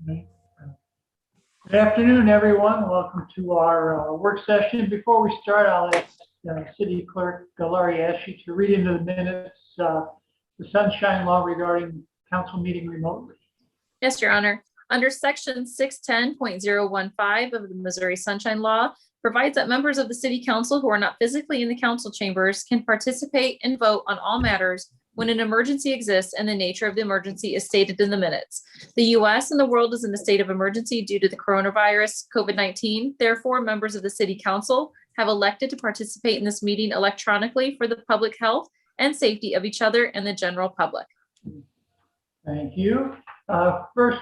Good afternoon, everyone. Welcome to our work session. Before we start, I'll ask City Clerk Laurie Ashley to read into the minutes the sunshine law regarding council meeting remotely. Yes, Your Honor. Under section 610.015 of the Missouri Sunshine Law, provides that members of the city council who are not physically in the council chambers can participate and vote on all matters when an emergency exists and the nature of the emergency is stated in the minutes. The U.S. and the world is in a state of emergency due to the coronavirus COVID-19. Therefore, members of the city council have elected to participate in this meeting electronically for the public health and safety of each other and the general public. Thank you. First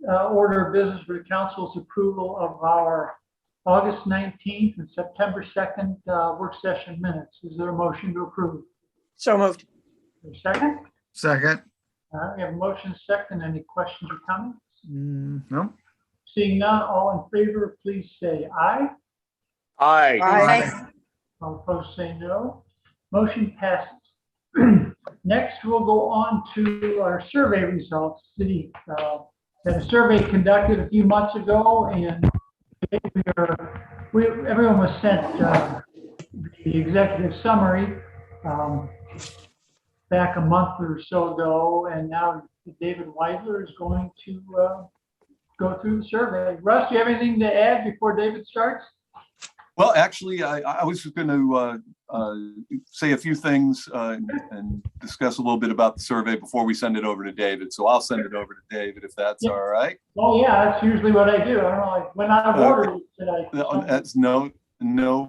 order of business for the council's approval of our August 19th and September 2nd work session minutes. Is there a motion to approve? So moved. Second? Second. We have a motion second. Any questions or comments? No. Seeing none, all in favor, please say aye. Aye. Aye. All opposed, say no. Motion passes. Next, we'll go on to our survey results. City had a survey conducted a few months ago, and everyone was sent the executive summary back a month or so ago, and now David Weidler is going to go through the survey. Russ, do you have anything to add before David starts? Well, actually, I was going to say a few things and discuss a little bit about the survey before we send it over to David. So I'll send it over to David if that's all right. Oh yeah, that's usually what I do. I don't know, I went out of order today. That's no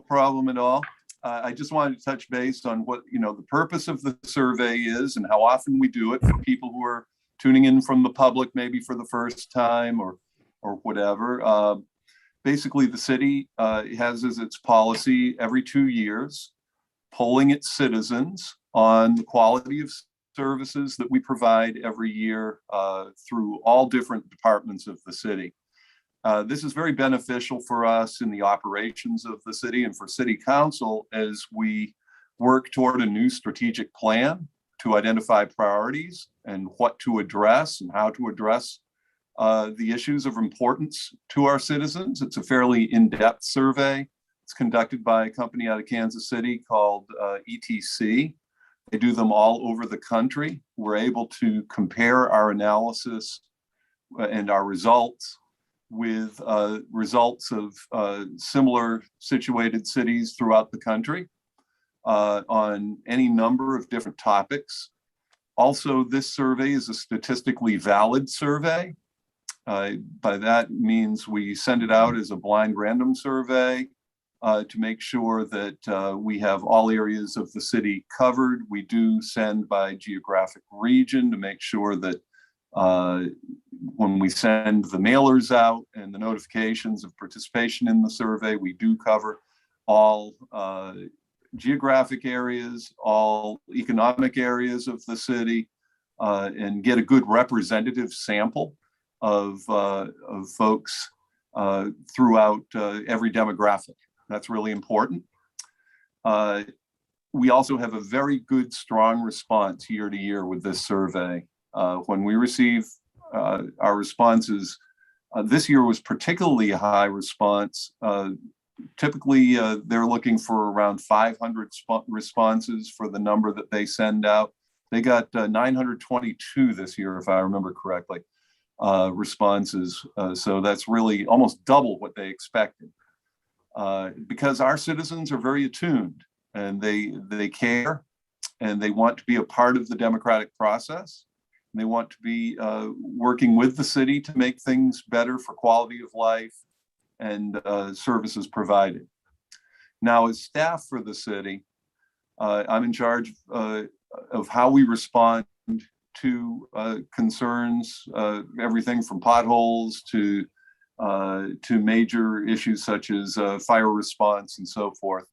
problem at all. I just wanted to touch base on what, the purpose of the survey is and how often we do it for people who are tuning in from the public, maybe for the first time or whatever. Basically, the city has as its policy every 2 years, polling its citizens on the quality of services that we provide every year through all different departments of the city. This is very beneficial for us in the operations of the city and for city council as we work toward a new strategic plan to identify priorities and what to address and how to address the issues of importance to our citizens. It's a fairly in-depth survey. It's conducted by a company out of Kansas City called ETC. They do them all over the country. We're able to compare our analysis and our results with results of similar situated cities throughout the country on any number of different topics. Also, this survey is a statistically valid survey. By that means we send it out as a blind random survey to make sure that we have all areas of the city covered. We do send by geographic region to make sure that when we send the mailers out and the notifications of participation in the survey, we do cover all geographic areas, all economic areas of the city, and get a good representative sample of folks throughout every demographic. That's really important. We also have a very good, strong response year to year with this survey. When we receive our responses, this year was particularly a high response. Typically, they're looking for around 500 responses for the number that they send out. They got 922 this year, if I remember correctly, responses. So that's really almost double what they expected. Because our citizens are very attuned and they care and they want to be a part of the democratic process. They want to be working with the city to make things better for quality of life and services provided. Now, as staff for the city, I'm in charge of how we respond to concerns, everything from potholes to major issues such as fire response and so forth.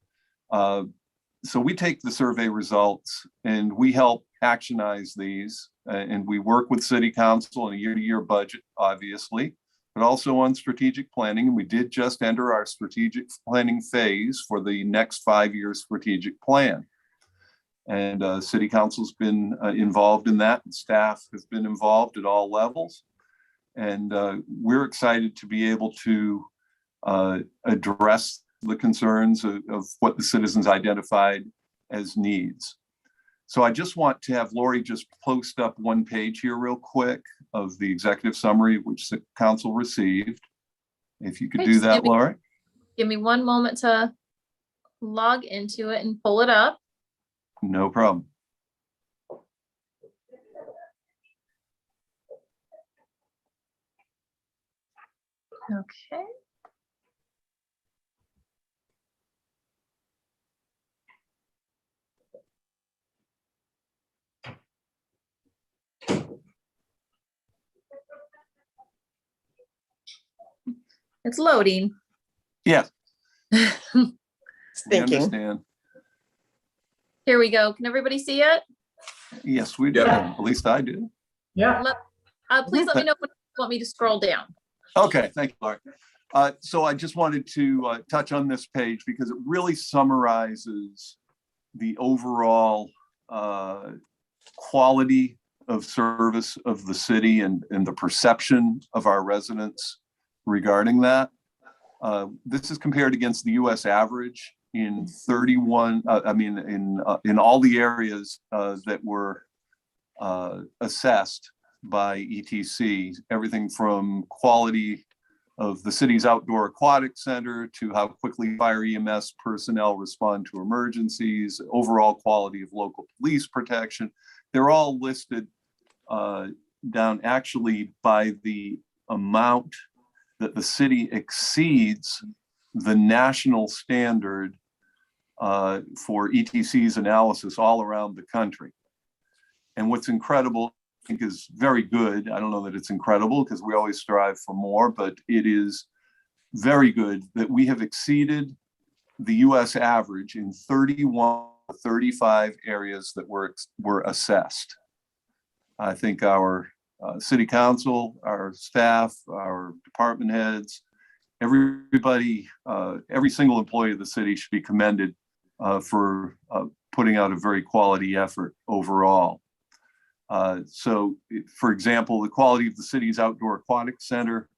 So we take the survey results and we help actionize these, and we work with city council on a year-to-year budget, obviously, but also on strategic planning. And we did just enter our strategic planning phase for the next 5-year strategic plan. And city council's been involved in that, and staff has been involved at all levels. And we're excited to be able to address the concerns of what the citizens identified as needs. So I just want to have Lori just post up one page here real quick of the executive summary which the council received. If you could Okay, do just that, Lori. Give me one moment to log into it and pull it up. No problem. Okay. It's loading. Yes, It's we thinking. understand. Here we go. Can everybody see it? Yes, we do. Yeah. At least I do. Yeah, Please let me know when you want me to scroll down. Okay, thank you, Lori. So I just wanted to touch on this page because it really summarizes the overall quality of service of the city and the perception of our residents regarding that. This is compared against the US average in 31, in all the areas that were assessed by ETC, everything from quality of the city's outdoor aquatic center to how quickly fire EMS personnel respond to emergencies, overall quality of local police protection. They're all listed down actually by the amount that the city exceeds the national standard for ETC's analysis all around the country. And what's incredible, I think, is very good. I don't know that it's incredible because we always strive for more, but it is very good that we have exceeded the US average in 31 or 35 areas that were assessed. I think our city council, our staff, our department heads, everybody, every single employee of the city should be commended for putting out a very quality effort overall. So, for example, the quality of the city's outdoor aquatic center,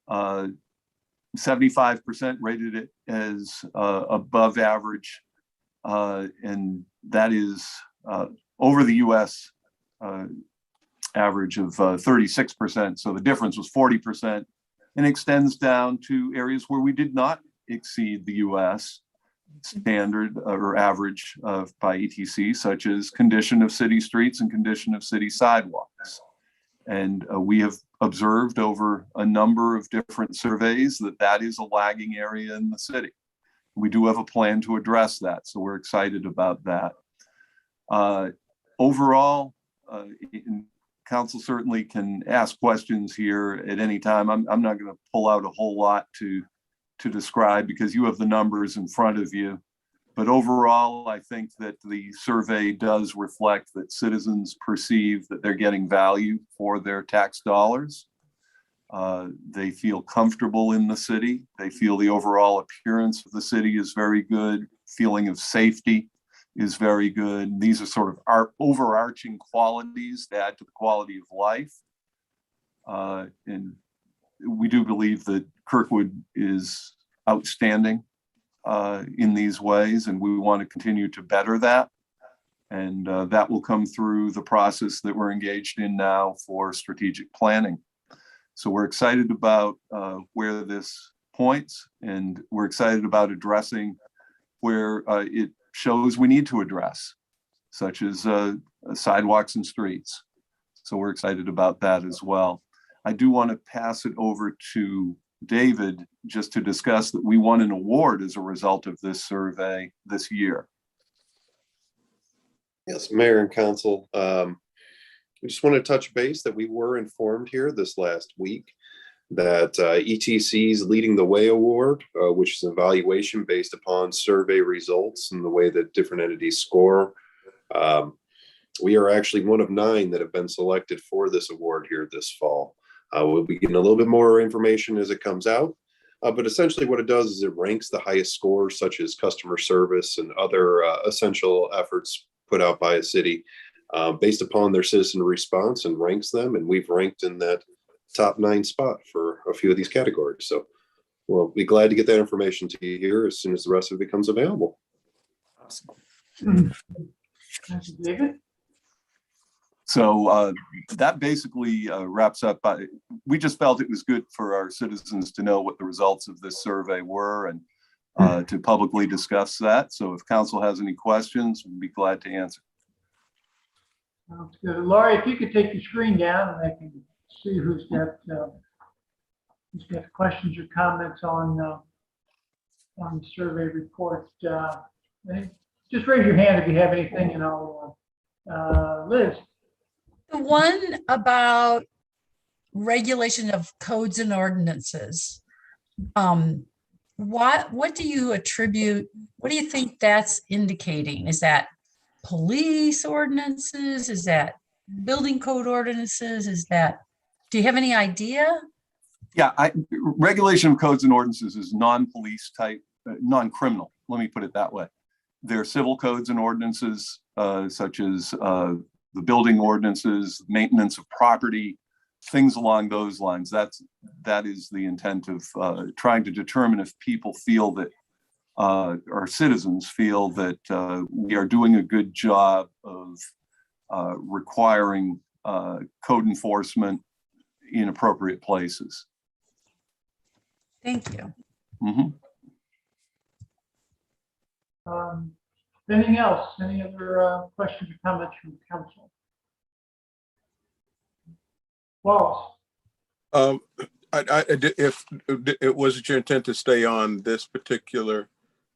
75% rated it as above average, and that is over the US average of 36%. So the difference was 40%, and extends down to areas where we did not exceed the US standard or average by ETC, such as condition of city streets and condition of city sidewalks. And we have observed over a number of different surveys that is a lagging area in the city. We do have a plan to address that, so we're excited about that. Overall, council certainly can ask questions here at any time. I'm not going to pull out a whole lot to describe because you have the numbers in front of you. But overall, I think that the survey does reflect that citizens perceive that they're getting value for their tax dollars. They feel comfortable in the city. They feel the overall appearance of the city is very good. Feeling of safety is very good. These are sort of our overarching qualities that add to the quality of life. And we do believe that Kirkwood is outstanding in these ways, and we want to continue to better that. And that will come through the process that we're engaged in now for strategic planning. So we're excited about where this points, and we're excited about addressing where it shows we need to address, such as sidewalks and streets. So we're excited about that as well. I do want to pass it over to David just to discuss that we won an award as a result of this survey this year. Yes, Mayor and Council. We just want to touch base that we were informed here this last week that ETC's Leading the Way Award, which is an evaluation based upon survey results and the way that different entities score. We are actually one of 9 that have been selected for this award here this fall. We'll be getting a little bit more information as it comes out. But essentially what it does is it ranks the highest scores, such as customer service and other essential efforts put out by a city based upon their citizen response, and ranks them. And we've ranked in that top 9 spot for a few of these categories. So we'll be glad to get that information to you here as soon as the rest of it becomes available. Thank you, David. So that basically wraps up. We just felt it was good for our citizens to know what the results of this survey were and to publicly discuss that. So if council has any questions, we'd be glad to answer. Sounds good. Laurie, if you could take your screen down and I can see who's got questions or comments on the survey report. Just raise your hand if you have anything, and I'll, Liz. The one about regulation of codes and ordinances. What do you attribute? What do you think that's indicating? Is that police ordinances? Is that building code ordinances? Do you have any idea? Yeah, regulation of codes and ordinances is non-police type, non-criminal. Let me put it that way. There are civil codes and ordinances such as the building ordinances, maintenance of property, things along those lines. That is the intent of trying to determine if people feel that our citizens feel that we are doing a good job of requiring code enforcement in appropriate places. Thank you. Mm-hmm. Anything else? Any other questions or comments from the council? Wallace. If it wasn't your intent to stay on this particular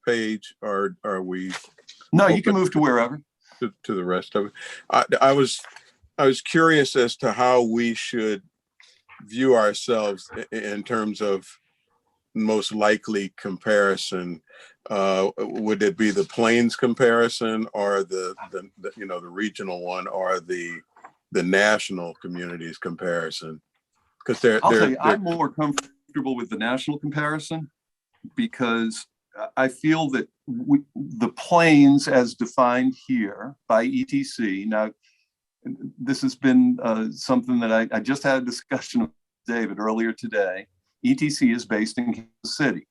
page, or are we No, you can move to wherever. to the rest of it? I was curious as to how we should view ourselves in terms of most likely comparison. Would it be the Plains comparison, or the regional one, or the national communities comparison? Because I'll tell you, I'm more comfortable with the national comparison because I feel that the Plains, as defined here by ETC. Now, this has been something that I just had a discussion with David earlier today. ETC is based in Kansas City,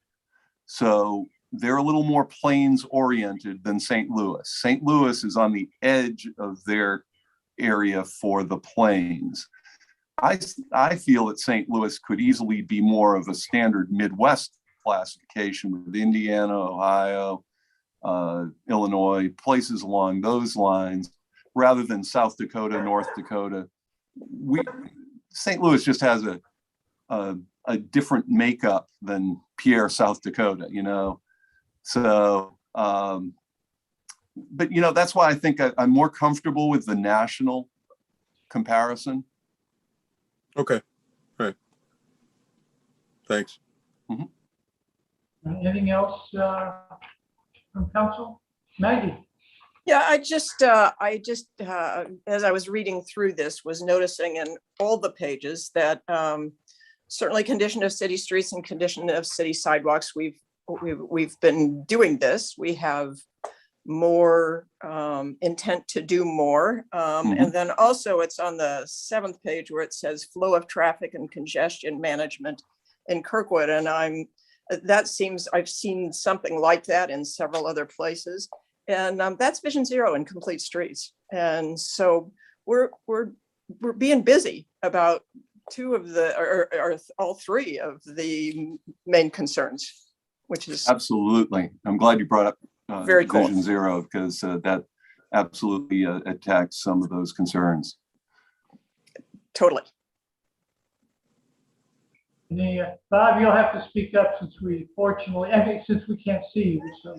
so they're a little more Plains oriented than St. Louis. St. Louis is on the edge of their area for the Plains. I feel that St. Louis could easily be more of a standard Midwest classification with Indiana, Ohio, Illinois, places along those lines, rather than South Dakota, North Dakota. St. Louis just has a different makeup than Pierre, South Dakota, So, but that's why I think I'm more comfortable with the national comparison. Okay. All right. Thanks. Mm-hmm. Anything else from council? Maggie. Yeah, I just as I was reading through this, was noticing in all the pages that certainly condition of city streets and condition of city sidewalks, we've been doing this. We have more intent to do more. And then also it's on the 7th page where it says flow of traffic and congestion management in Kirkwood. And I've seen something like that in several other places. And that's Vision Zero in complete streets. And so we're being busy about all three of the main concerns, which is absolutely. I'm glad you brought up very cool. Vision Zero, because that absolutely attacks some of those concerns. Totally. Bob, you'll have to speak up since we can't see you. So,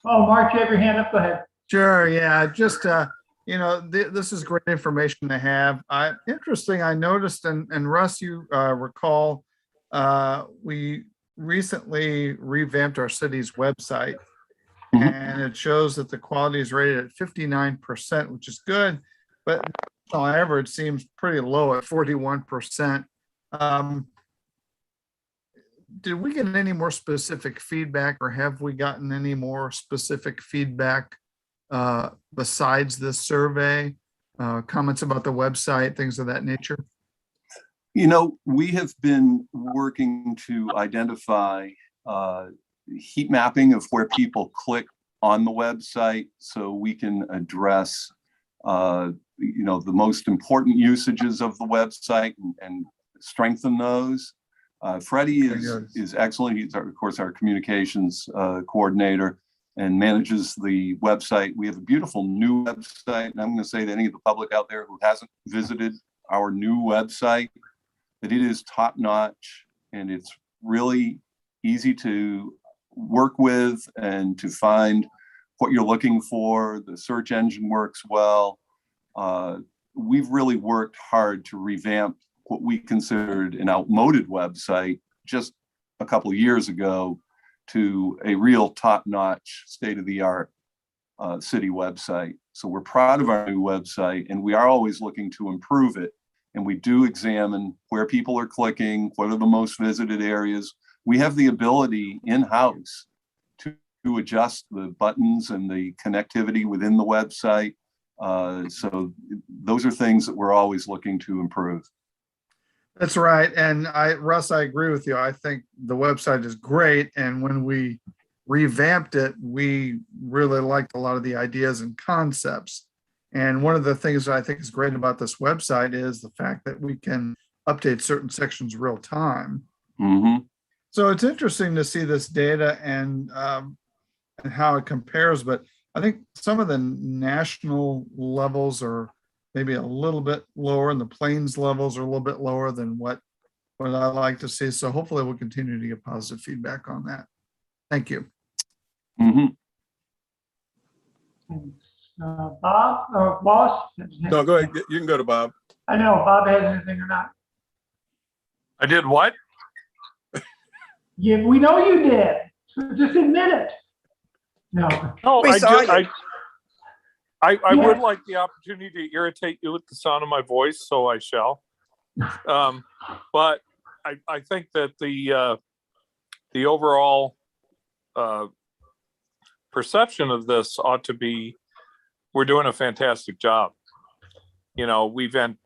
Mark, you have your hand up. Go ahead. Sure. Yeah. Just, this is great information to have. Interesting. I noticed, and Russ, you recall, we recently revamped our city's website, and it shows that the quality is rated at 59%, which is good, but national average seems pretty low at 41%. Did we get any more specific feedback, or have we gotten any more specific feedback besides this survey? Comments about the website, things of that nature? You know, we have been working to identify heat mapping of where people click on the website so we can address the most important usages of the website and strengthen those. Freddie is excellent. He's of course our communications coordinator and manages the website. We have a beautiful new website, and I'm going to say to any of the public out there who hasn't visited our new website that it is top notch and it's really easy to work with and to find what you're looking for. The search engine works well. We've really worked hard to revamp what we considered an outmoded website just a couple of years ago to a real top-notch, state-of-the-art city website. So we're proud of our new website, and we are always looking to improve it. And we do examine where people are clicking, what are the most visited areas. We have the ability in-house to adjust the buttons and the connectivity within the website. So those are things that we're always looking to improve. That's right. And Russ, I agree with you. I think the website is great. And when we revamped it, we really liked a lot of the ideas and concepts. And one of the things that I think is great about this website is the fact that we can update certain sections real time. Mm-hmm. So it's interesting to see this data and how it compares. But I think some of the national levels are maybe a little bit lower, and the Plains levels are a little bit lower than what I like to see. So hopefully we'll continue to get positive feedback on that. Thank you. Mm-hmm. Bob or Boss? No, go ahead. You can go to Bob. I know Bob has anything or not. I did what? Yeah, we know you did. So just admit it. No. No, We saw you. I Yeah. would like the opportunity to irritate you with the sound of my voice, so I shall. But I think that the overall perception of this ought to be we're doing a fantastic job. You know, and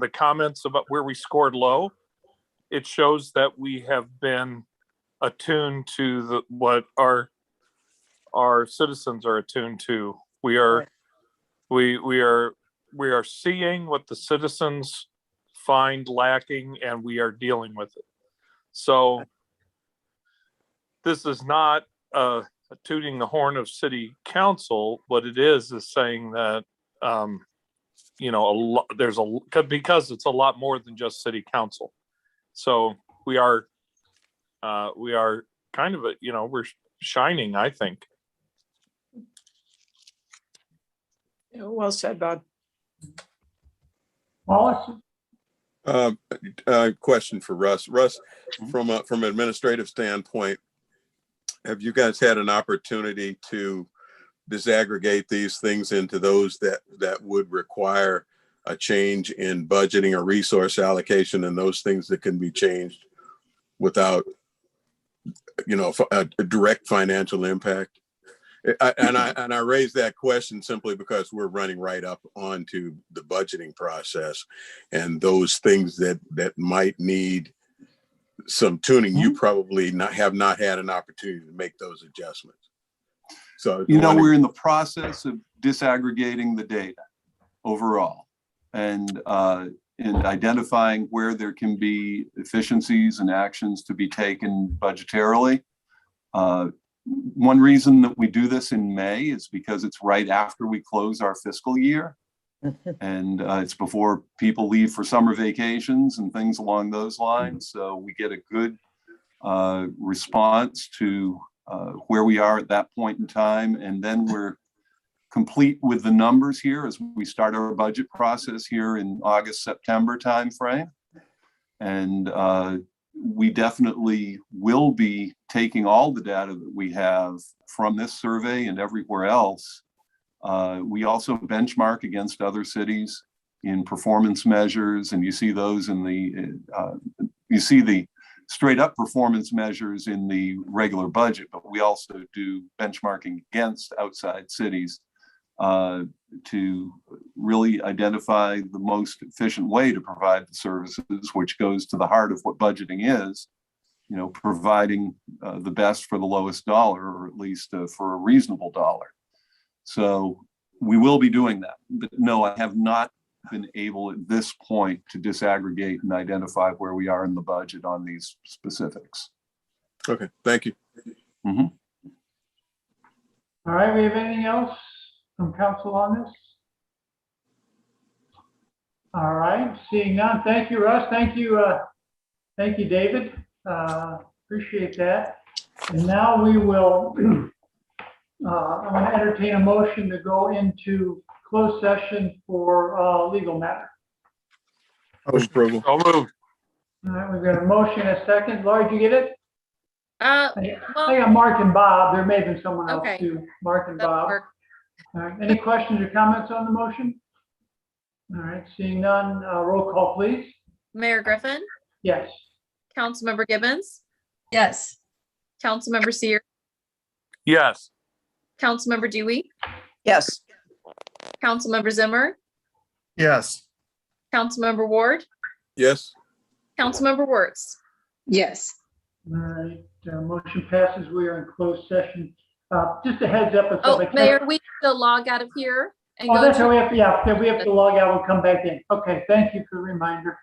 the comments about where we scored low, it shows that we have been attuned to what our citizens are attuned to. We are seeing what the citizens find lacking, and we are dealing with it. So this is not tooting the horn of city council. What it is saying that because it's a lot more than just city council. So we are kind of we're shining, I think. Well said, Bob. Wallace? Question for Russ. Russ, from an administrative standpoint, have you guys had an opportunity to disaggregate these things into those that would require a change in budgeting or resource allocation, and those things that can be changed without, a direct financial impact? I raise that question simply because we're running right up onto the budgeting process, and those things that might need some tuning, you probably have not had an opportunity to make those adjustments. So we're in the process of disaggregating the data overall and identifying where there can be efficiencies and actions to be taken budgetarily. One reason that we do this in May is because it's right after we close our fiscal year. And it's before people leave for summer vacations and things along those lines. So we get a good response to where we are at that point in time. And then we're complete with the numbers here as we start our budget process here in August, September timeframe. And we definitely will be taking all the data that we have from this survey and everywhere else. We also benchmark against other cities in performance measures, and you see those in you see the straight up performance measures in the regular budget, but we also do benchmarking against outside cities. to really identify the most efficient way to provide the services, which goes to the heart of what budgeting is, you know, providing the best for the lowest dollar, or at least for a reasonable dollar. So we will be doing that. But no, I have not been able at this point to disaggregate and identify where we are in the budget on these specifics. Okay, thank you. Mhm. All right, we have anything else from council on this? All right, seeing none. Thank you, Russ. Thank you, David. Appreciate that. And now we will, I'm going to entertain a motion to go into closed session for legal matter. Motion approval. So moved. All right, we've got a motion, a second. Laura, did you get it? I Well, got Mark and Bob. There may have been someone else Okay. too. Mark and that'll Bob. work. All right, any questions or comments on the motion? All right, seeing none, roll call, please. Mayor Griffin, Yes. Councilmember Gibbons, Yes. Councilmember Seer, Yes. Councilmember Dewey, Yes. Councilmember Zimmer, Yes. Councilmember Ward, Yes. Councilmember Wertz. Yes. All right, motion passes. We are in closed session. Just a heads up. if Oh, somebody- Mayor, we have to log out of here and Oh, go that's how to, we have to, yeah, we have to log out and come back in. Okay, thank you for the reminder.